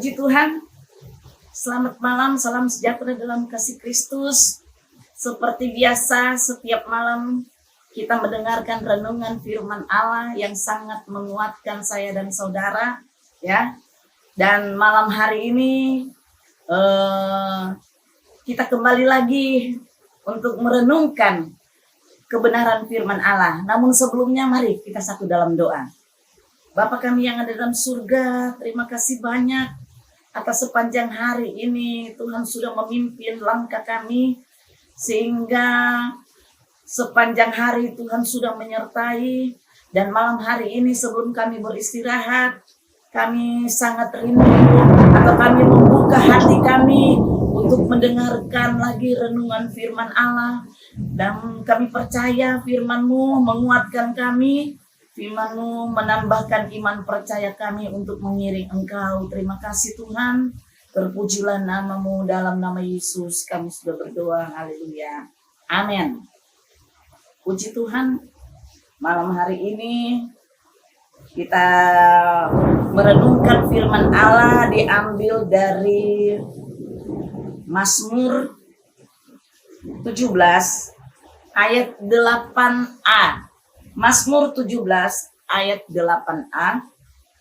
Puji Tuhan, selamat malam, salam sejahtera dalam kasih Kristus. Seperti biasa, setiap malam kita mendengarkan renungan firman Allah yang sangat menguatkan saya dan saudara, ya. Dan malam hari ini kita kembali lagi untuk merenungkan kebenaran firman Allah. Namun sebelumnya mari kita satu dalam doa. Bapa kami yang ada dalam surga, terima kasih banyak atas sepanjang hari ini Tuhan sudah memimpin langkah kami, sehingga sepanjang hari Tuhan sudah menyertai. Dan malam hari ini sebelum kami beristirahat, kami sangat rindu atau kami membuka hati kami untuk mendengarkan lagi renungan firman Allah. Dan kami percaya firman-Mu menguatkan kami, firman-Mu menambahkan iman percaya kami untuk mengiring Engkau. Terima kasih Tuhan, terpujilah nama-Mu, dalam nama Yesus kami sudah berdoa, haleluya, amin. Puji Tuhan, malam hari ini kita merenungkan firman Allah diambil dari Mazmur 17 ayat 8a. Mazmur 17 ayat 8a.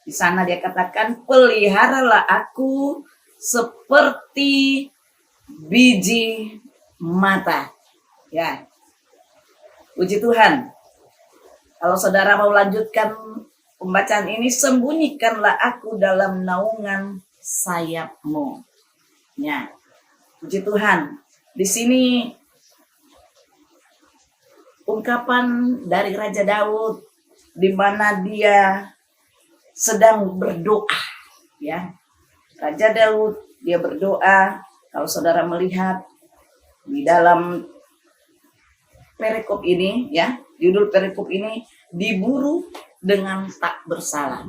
Di sana dia katakan, peliharalah aku seperti biji mata. Ya. Puji Tuhan. Kalau saudara mau lanjutkan pembacaan ini, sembunyikanlah aku dalam naungan sayap-Mu. Ya. Puji Tuhan. Di sini ungkapan dari Raja Daud di mana dia sedang berdoa, ya. Raja Daud dia berdoa. Kalau saudara melihat di dalam perikop ini, ya, judul perikop ini, diburu dengan tak bersalah.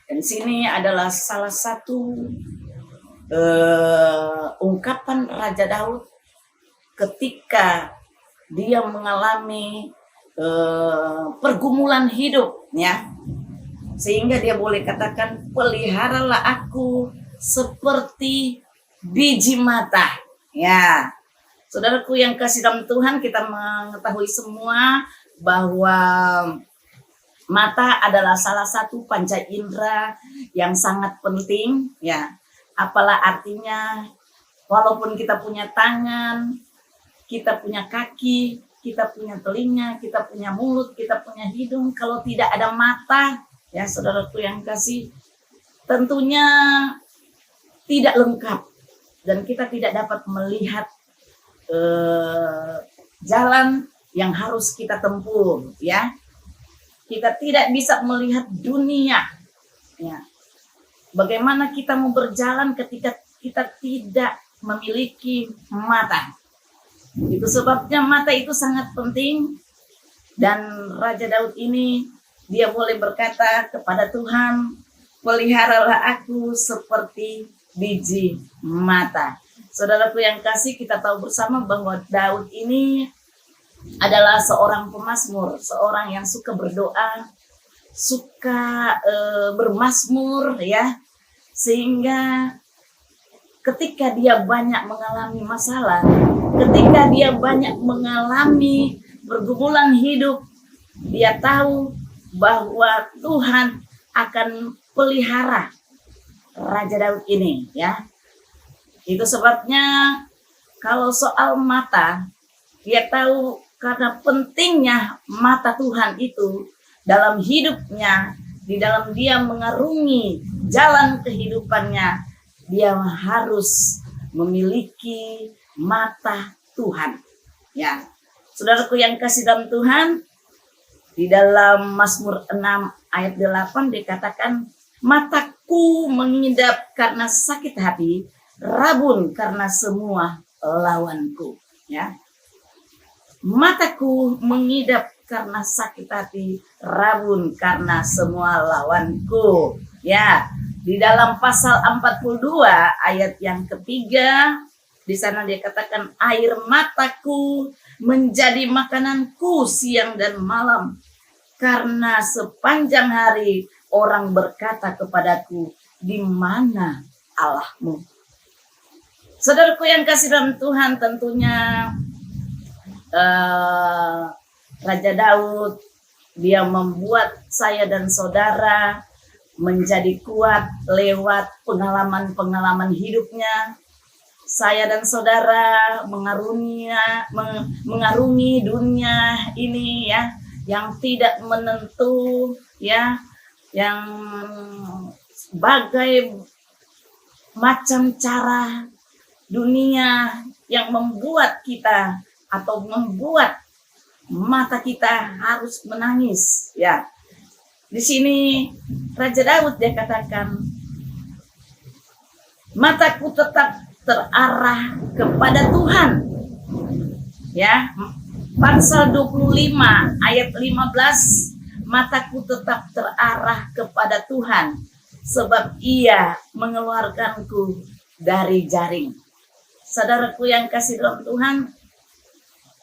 Dan sini adalah salah satu ungkapan Raja Daud ketika dia mengalami pergumulan hidup, ya, sehingga dia boleh katakan, peliharalah aku seperti biji mata. Ya, saudaraku yang kasih dalam Tuhan, kita mengetahui semua bahwa mata adalah salah satu panca indera yang sangat penting, ya. Apalah artinya, walaupun kita punya tangan, kita punya kaki, kita punya telinga, kita punya mulut, kita punya hidung, kalau tidak ada mata, ya saudaraku yang kasih, tentunya tidak lengkap. Dan kita tidak dapat melihat jalan yang harus kita tempuh, ya. Kita tidak bisa melihat dunia, ya. Bagaimana kita mau berjalan ketika kita tidak memiliki mata? Itu sebabnya mata itu sangat penting. Dan Raja Daud ini dia boleh berkata kepada Tuhan, peliharalah aku seperti biji mata. Saudaraku yang kasih, kita tahu bersama bahwa Daud ini adalah seorang pemazmur, seorang yang suka berdoa, suka bermazmur, ya, sehingga ketika dia banyak mengalami masalah, ketika dia banyak mengalami pergumulan hidup, dia tahu bahwa Tuhan akan pelihara Raja Daud ini, ya. Itu sebabnya kalau soal mata, dia tahu karena pentingnya mata Tuhan itu dalam hidupnya, di dalam dia mengarungi jalan kehidupannya, dia harus memiliki mata Tuhan, ya. Saudaraku yang kasih dalam Tuhan, di dalam Mazmur 6 ayat 8 dikatakan, mataku mengidap karena sakit hati, rabun karena semua lawanku, ya. Mataku mengidap karena sakit hati, rabun karena semua lawanku, ya. Di dalam pasal 42 ayat yang ketiga, di sana dia katakan, air mataku menjadi makananku siang dan malam, karena sepanjang hari orang berkata kepadaku, di mana Allahmu? Saudaraku yang kasih dalam Tuhan, tentunya Raja Daud, dia membuat saya dan saudara menjadi kuat lewat pengalaman-pengalaman hidupnya. Saya dan saudara mengarungi dunia ini ya, yang tidak menentu ya, yang bagai macam cara dunia yang membuat kita atau membuat mata kita harus menangis ya. Di sini Raja Daud dia katakan, mataku tetap terarah kepada Tuhan. Ya, Pasal 25 ayat 15, mataku tetap terarah kepada Tuhan, sebab Ia mengeluarkanku dari jaring. Saudaraku yang kasih dalam Tuhan,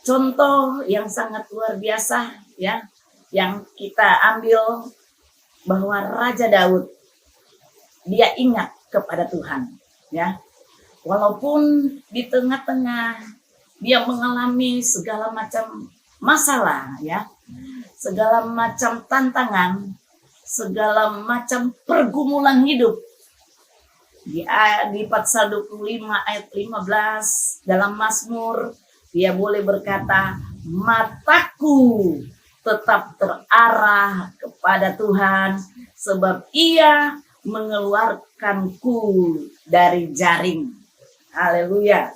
contoh yang sangat luar biasa ya, yang kita ambil bahwa Raja Daud dia ingat kepada Tuhan ya. Walaupun di tengah-tengah dia mengalami segala macam masalah ya, segala macam tantangan, segala macam pergumulan hidup. Di Pasal 25 ayat 15 dalam Mazmur, dia boleh berkata, mataku tetap terarah kepada Tuhan, sebab Ia mengeluarkanku dari jaring. Haleluya.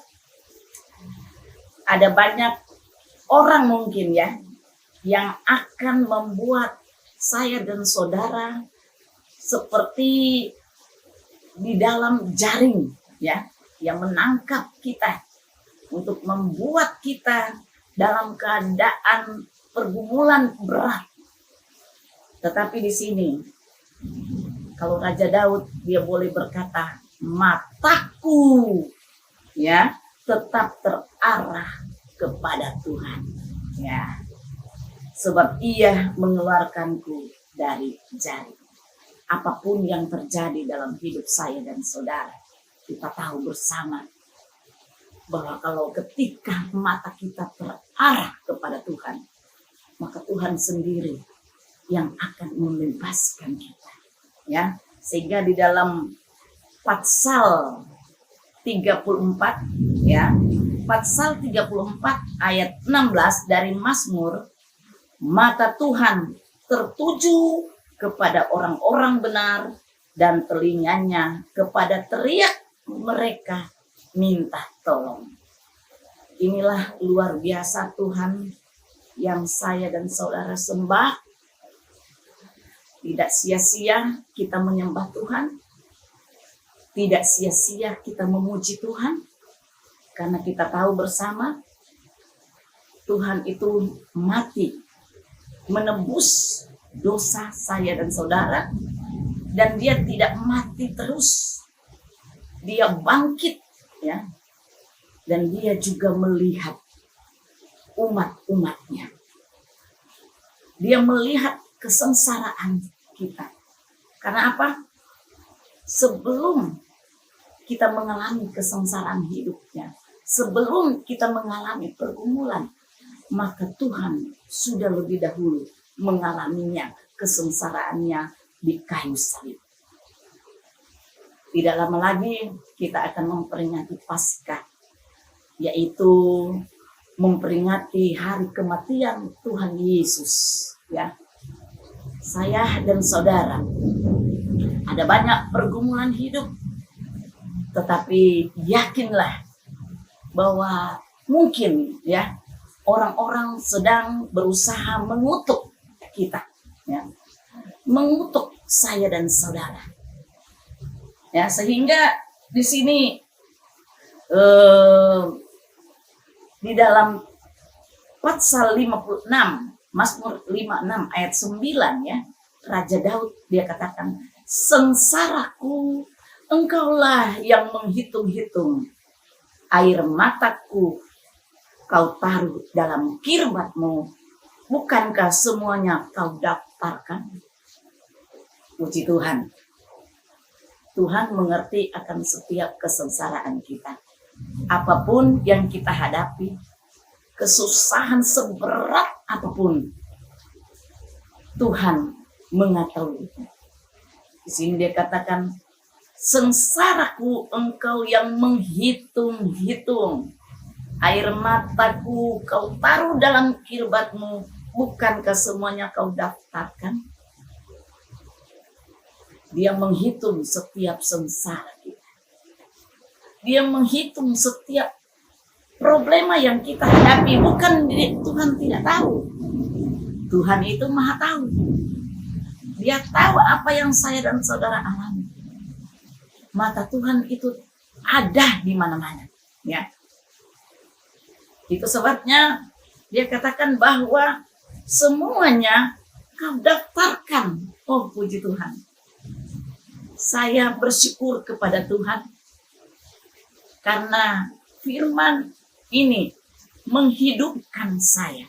Ada banyak orang mungkin ya yang akan membuat saya dan saudara seperti di dalam jaring ya, yang menangkap kita untuk membuat kita dalam keadaan pergumulan berat. Tetapi di sini kalau Raja Daud dia boleh berkata, mataku ya tetap terarah kepada Tuhan ya, sebab Ia mengeluarkanku dari jaring. Apapun yang terjadi dalam hidup saya dan saudara, kita tahu bersama bahwa kalau ketika mata kita terarah kepada Tuhan, maka Tuhan sendiri yang akan membebaskan kita ya. Sehingga di dalam Pasal 34 ya, Pasal 34 ayat 16 dari Mazmur, mata Tuhan tertuju kepada orang-orang benar dan telinganya kepada teriak mereka minta tolong. Inilah luar biasa Tuhan yang saya dan saudara sembah. Tidak sia-sia kita menyembah Tuhan. Tidak sia-sia kita memuji Tuhan. Karena kita tahu bersama Tuhan itu mati menebus dosa saya dan saudara. Dan Dia tidak mati terus. Dia bangkit ya. Dan Dia juga melihat umat-umatnya. Dia melihat kesengsaraan kita. Karena apa? Sebelum kita mengalami kesengsaraan hidupnya, sebelum kita mengalami pergumulan, maka Tuhan sudah lebih dahulu mengalaminya, kesengsaraannya di kayu salib. Tidak lama lagi kita akan memperingati Paskah, yaitu memperingati hari kematian Tuhan Yesus ya. Saya dan saudara ada banyak pergumulan hidup, tetapi yakinlah bahwa mungkin ya orang-orang sedang berusaha mengutuk kita ya, mengutuk saya dan saudara ya, sehingga di sini di dalam Pasal 56, Mazmur 56 ayat 9 ya, Raja Daud dia katakan, sengsaraku engkaulah yang menghitung-hitung, air mataku kau taruh dalam kirbatmu, bukankah semuanya kau daftarkan? Puji Tuhan. Tuhan mengerti akan setiap kesengsaraan kita. Apapun yang kita hadapi, kesusahan seberat apapun, Tuhan mengetahui. Di sini dia katakan, sengsaraku engkau yang menghitung-hitung, air mataku kau taruh dalam kirbatmu, bukankah semuanya kau daftarkan? Dia menghitung setiap sengsara kita. Dia menghitung setiap problema yang kita hadapi. Bukan Tuhan tidak tahu. Tuhan itu maha tahu. Dia tahu apa yang saya dan saudara alami. Mata Tuhan itu ada di mana-mana. Ya. Itu sebabnya dia katakan bahwa semuanya kau daftarkan. Oh, puji Tuhan. Saya bersyukur kepada Tuhan karena firman ini menghidupkan saya.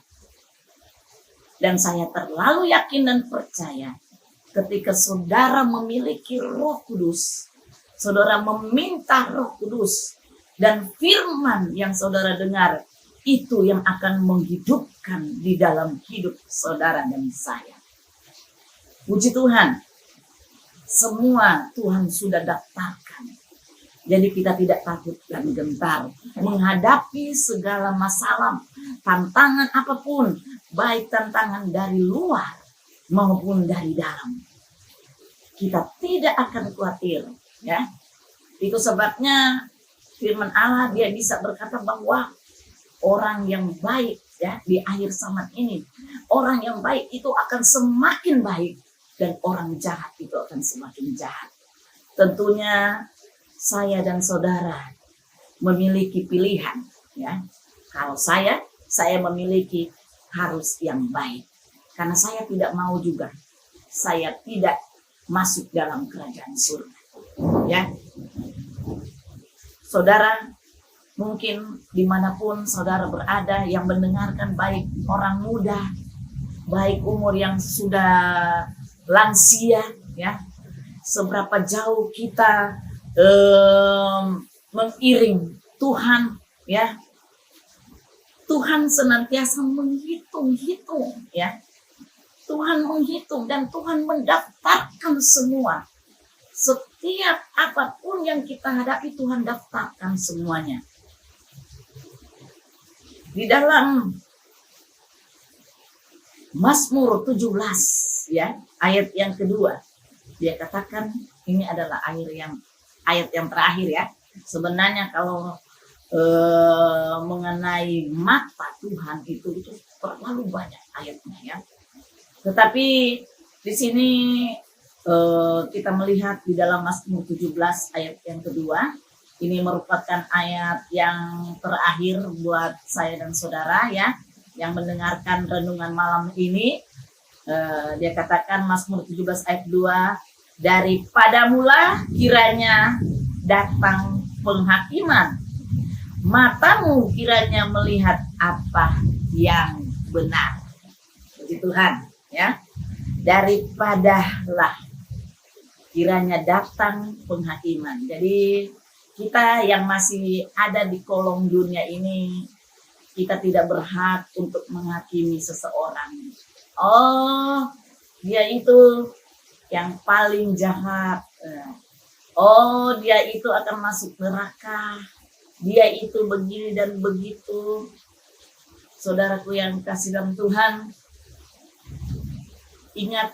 Dan saya terlalu yakin dan percaya ketika saudara memiliki Roh Kudus, saudara meminta Roh Kudus, dan firman yang saudara dengar itu yang akan menghidupkan di dalam hidup saudara dan saya. Puji Tuhan. Semua Tuhan sudah daftarkan. Jadi kita tidak takut dan gentar menghadapi segala masalah, tantangan apapun, baik tantangan dari luar maupun dari dalam. Kita tidak akan khawatir, ya. Itu sebabnya firman Allah dia bisa berkata bahwa orang yang baik, ya, di akhir zaman ini, orang yang baik itu akan semakin baik. Dan orang jahat itu akan semakin jahat. Tentunya saya dan saudara memiliki pilihan. Ya. Kalau saya memiliki harus yang baik. Karena saya tidak mau juga. Saya tidak masuk dalam kerajaan surga. Ya. Saudara, mungkin dimanapun saudara berada yang mendengarkan, baik orang muda, baik umur yang sudah lansia, ya, seberapa jauh kita mengiring Tuhan, ya. Tuhan senantiasa menghitung-hitung, ya. Tuhan menghitung dan Tuhan mendaftarkan semua. Setiap apapun yang kita hadapi Tuhan daftarkan semuanya. Di dalam Mazmur 17, ya, ayat yang kedua, dia katakan ini adalah ayat yang terakhir, ya. Sebenarnya kalau mengenai mata Tuhan itu terlalu banyak ayatnya, ya. Tetapi di sini kita melihat di dalam Mazmur 17 ayat yang kedua, ini merupakan ayat yang terakhir buat saya dan saudara, ya, yang mendengarkan renungan malam ini. Dia katakan Mazmur 17 ayat 2, daripada mula kiranya datang penghakiman, matamu kiranya melihat apa yang benar. Puji Tuhan, ya. Daripadalah kiranya datang penghakiman. Jadi kita yang masih ada di kolong dunia ini, kita tidak berhak untuk menghakimi seseorang. Oh, dia itu yang paling jahat. Oh, dia itu akan masuk neraka. Dia itu begini dan begitu. Saudaraku yang kasih dalam Tuhan, ingat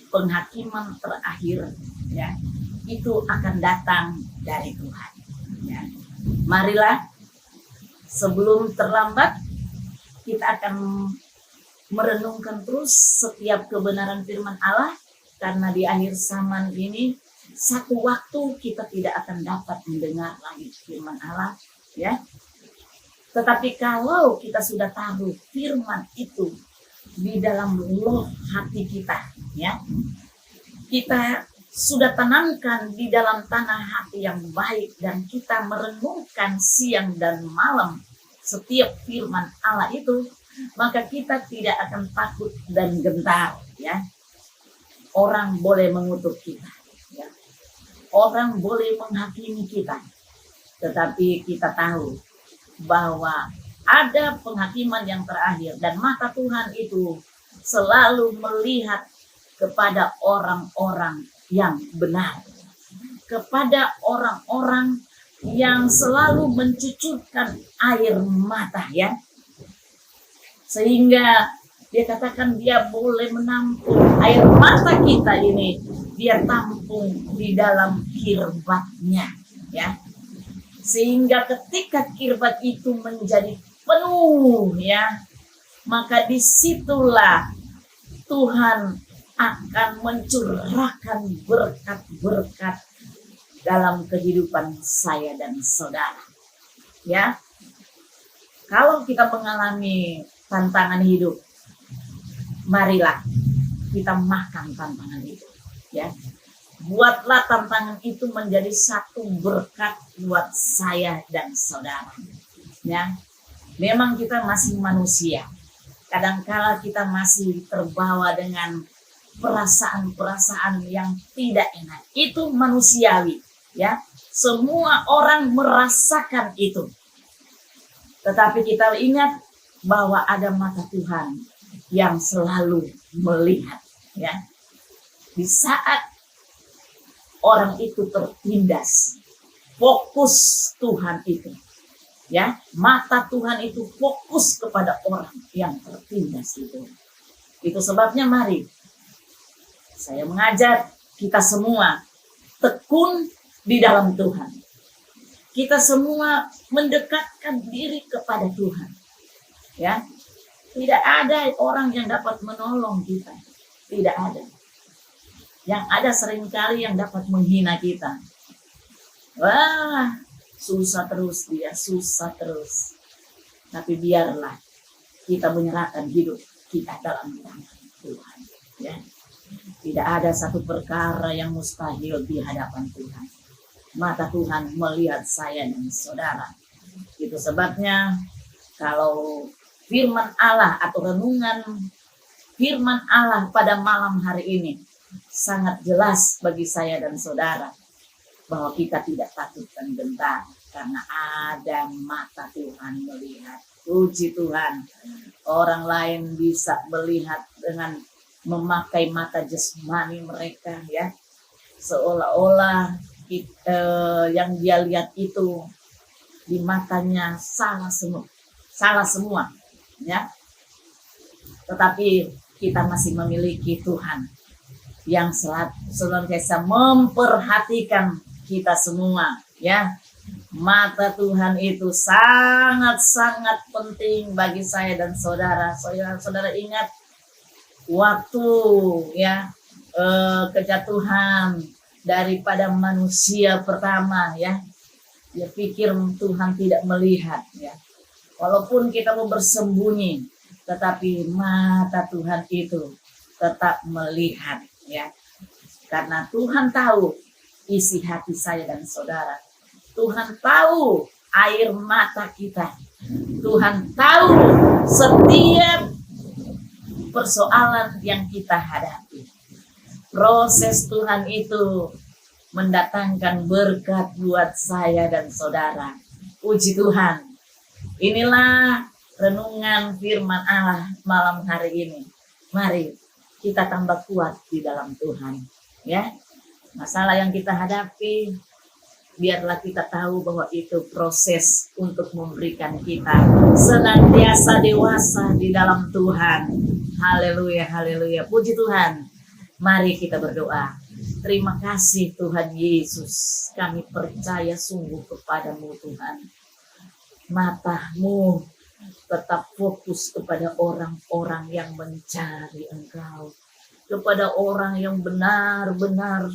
penghakiman terakhir, ya, itu akan datang dari Tuhan. Ya. Marilah sebelum terlambat kita akan merenungkan terus setiap kebenaran firman Allah, karena di akhir zaman ini satu waktu kita tidak akan dapat mendengar lagi firman Allah, ya. Tetapi kalau kita sudah taruh firman itu di dalam loh hati kita, ya, kita sudah tanamkan di dalam tanah hati yang baik, dan kita merenungkan siang dan malam setiap firman Allah itu, maka kita tidak akan takut dan gentar, ya. Orang boleh mengutuk kita, ya. orang boleh menghakimi kita, tetapi kita tahu bahwa ada penghakiman yang terakhir, dan mata Tuhan itu selalu melihat kepada orang-orang yang benar, kepada orang-orang yang selalu mencucurkan air mata, ya. Sehingga dia katakan dia boleh menampung air mata kita ini, dia tampung di dalam kirbatnya, ya. Sehingga ketika kirbat itu menjadi penuh, ya, maka disitulah Tuhan akan mencurahkan berkat-berkat dalam kehidupan saya dan saudara, ya. Kalau kita mengalami tantangan hidup, marilah kita makan tantangan itu, ya. Buatlah tantangan itu menjadi satu berkat buat saya dan saudara, ya. Memang kita masih manusia, kadangkala kita masih terbawa dengan perasaan-perasaan yang tidak enak. Itu manusiawi, ya. Semua orang merasakan itu. Tetapi kita ingat bahwa ada mata Tuhan yang selalu melihat, ya. Di saat orang itu tertindas, fokus Tuhan itu, ya, mata Tuhan itu fokus kepada orang yang tertindas itu. Itu sebabnya mari saya mengajak kita semua tekun di dalam Tuhan. Kita semua mendekatkan diri kepada Tuhan, ya. Tidak ada orang yang dapat menolong kita, tidak ada. Yang ada seringkali yang dapat menghina kita. Wah, susah terus dia, susah terus. Tapi biarlah kita menyerahkan hidup kita dalam tangan Tuhan, ya. Tidak ada satu perkara yang mustahil di hadapan Tuhan. Mata Tuhan melihat saya dan saudara. Itu sebabnya kalau firman Allah atau renungan firman Allah pada malam hari ini sangat jelas bagi saya dan saudara bahwa kita tidak takut dan gentar karena ada mata Tuhan melihat. Puji Tuhan, orang lain bisa melihat dengan memakai mata jasmani mereka, ya, seolah-olah yang dia lihat itu di matanya salah semua, ya. Tetapi kita masih memiliki Tuhan yang senantiasa memperhatikan kita semua, ya. Mata Tuhan itu sangat-sangat penting bagi saya dan saudara. Saudara ingat waktu, ya, kejatuhan daripada manusia pertama, ya. Dia pikir Tuhan tidak melihat, ya. Walaupun kita mau bersembunyi, tetapi mata Tuhan itu tetap melihat, ya. Karena Tuhan tahu isi hati saya dan saudara. Tuhan tahu air mata kita. Tuhan tahu setiap persoalan yang kita hadapi. Proses Tuhan itu mendatangkan berkat buat saya dan saudara. Puji Tuhan. Inilah renungan firman Allah malam hari ini. Mari kita tambah kuat di dalam Tuhan, ya. Masalah yang kita hadapi, biarlah kita tahu bahwa itu proses untuk memberikan kita senantiasa dewasa di dalam Tuhan. Haleluya, haleluya. Puji Tuhan. Mari kita berdoa. Terima kasih Tuhan Yesus. Kami percaya sungguh kepadamu Tuhan. Matamu tetap fokus kepada orang-orang yang mencari Engkau. Kepada orang yang benar-benar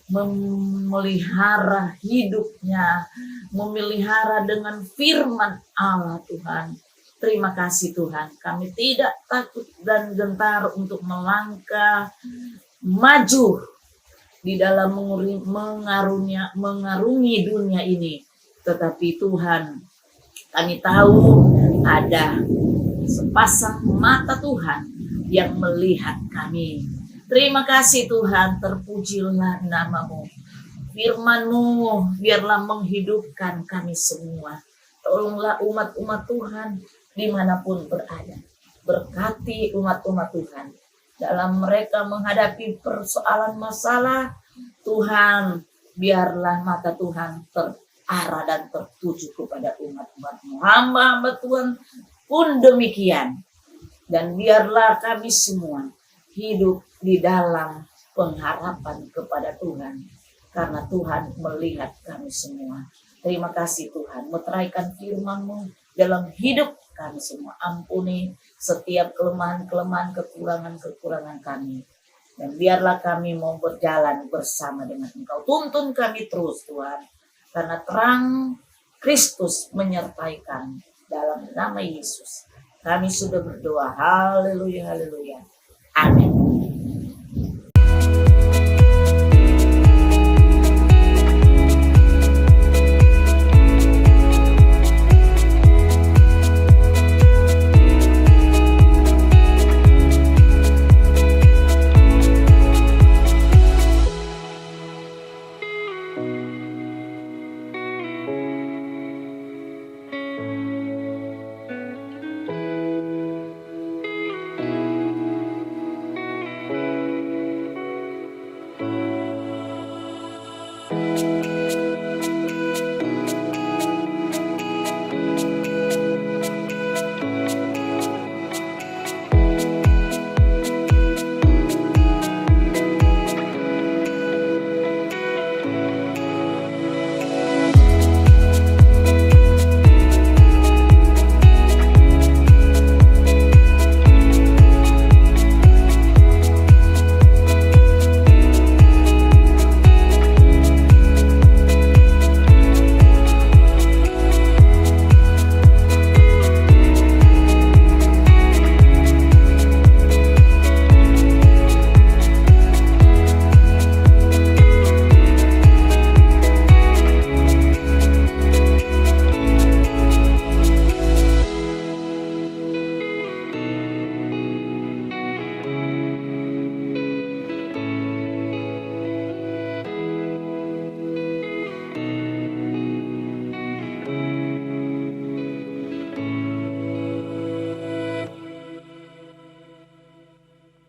memelihara hidupnya, memelihara dengan firman Allah Tuhan. Terima kasih Tuhan, kami tidak takut dan gentar untuk melangkah maju di dalam mengarungi dunia ini. Tetapi Tuhan, kami tahu ada sepasang mata Tuhan yang melihat kami. Terima kasih Tuhan, terpujilah namamu. Firman-Mu biarlah menghidupkan kami semua. Tolonglah umat-umat Tuhan dimanapun berada. Berkati umat-umat Tuhan. Dalam mereka menghadapi persoalan masalah, Tuhan, biarlah mata Tuhan terarah dan tertuju kepada umat-umat-Mu. Hamba-hamba Tuhan pun demikian. Dan biarlah kami semua hidup di dalam pengharapan kepada Tuhan. Karena Tuhan melihat kami semua. Terima kasih Tuhan, meteraikan firman-Mu dalam hidup kami semua. Ampuni setiap kelemahan-kelemahan, kekurangan-kekurangan kami. Dan biarlah kami mau berjalan bersama dengan Engkau. Tuntun kami terus Tuhan. Karena terang Kristus menyertai kami. Dalam nama Yesus. Kami sudah berdoa. Haleluya, haleluya. Amin.